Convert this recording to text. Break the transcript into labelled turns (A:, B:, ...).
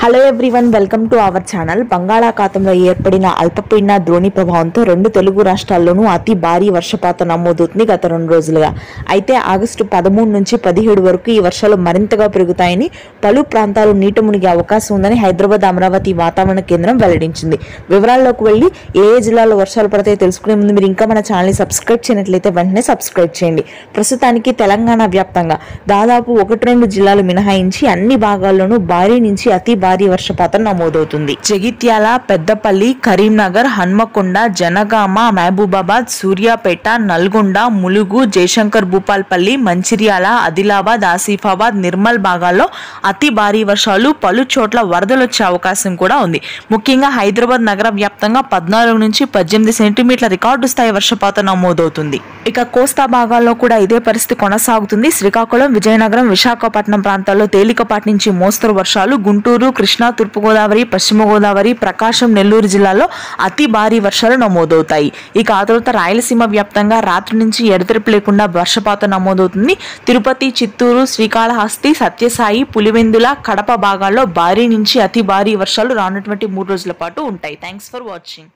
A: Hello everyone, welcome to our channel. బంగాళాఖాతంలో ఏర్పడిన అల్పపీడన ద్రోణి ప్రభావంతో రెండు తెలుగు రాష్ట్రాల్లోనూ అతి భారీ వర్షపాతం నమోదవుతుంది గత 2 రోజులుగా. అయితే ఆగస్టు 13 నుంచి 17 వరకు ఈ వర్షాలు మరింతగా పెరుగుతాయని, పలు ప్రాంతాలు నీట మునిగే అవకాశం ఉందని హైదరాబాద్, అమరావతి వాతావరణ కేంద్రం వెల్లడించింది. వివరాల్లోకి వెళ్లి ఏ జిల్లాలో వర్షాలు పడతాయో తెలుసుకునే ముందు మీరు ఇంకా మన ఛానల్ని సబ్స్క్రైబ్ చేయనట్లయితే వెంటనే సబ్స్క్రైబ్ చేయండి. ప్రస్తుతానికి తెలంగాణ వ్యాప్తంగా దాదాపు 1-2 జిల్లాలు మినహాయించి అన్ని భాగాల్లోనూ భారీ నుంచి అతి భారీ వర్షపాతం నమోదవుతుంది. జగిత్యాల, పెద్దపల్లి, కరీంనగర్, హన్మకొండ, జనగామ, మహబూబాబాద్, సూర్యాపేట, నల్గొండ, ములుగు, జయశంకర్ భూపాల్పల్లి, మంచిర్యాల, ఆదిలాబాద్, ఆసిఫాబాద్, నిర్మల్ భాగాల్లో అతి భారీ వర్షాలు, పలు చోట్ల వరదలు వచ్చే అవకాశం కూడా ఉంది. ముఖ్యంగా హైదరాబాద్ నగర వ్యాప్తంగా 14 నుంచి 18 సెంటీమీటర్ల రికార్డు స్థాయి వర్షపాతం నమోదవుతుంది. ఇక కోస్తా భాగాల్లో కూడా ఇదే పరిస్థితి కొనసాగుతుంది. శ్రీకాకుళం, విజయనగరం, విశాఖపట్నం ప్రాంతాల్లో తేలికపాటి నుంచి మోస్తరు వర్షాలు, గుంటూరు, కృష్ణా, తూర్పుగోదావరి, పశ్చిమ గోదావరి, ప్రకాశం, నెల్లూరు జిల్లాల్లో అతి భారీ వర్షాలు నమోదవుతాయి. ఇక ఆ తర్వాత రాయలసీమ వ్యాప్తంగా రాత్రి నుంచి ఎడతెరిపి లేకుండా వర్షపాతం నమోదవుతుంది. తిరుపతి, చిత్తూరు, శ్రీకాళహస్తి, సత్యసాయి, పులివెందుల, కడప భాగాల్లో భారీ నుంచి అతి భారీ వర్షాలు రానున్నటువంటి 3 రోజుల పాటు ఉంటాయి. Thanks for watching.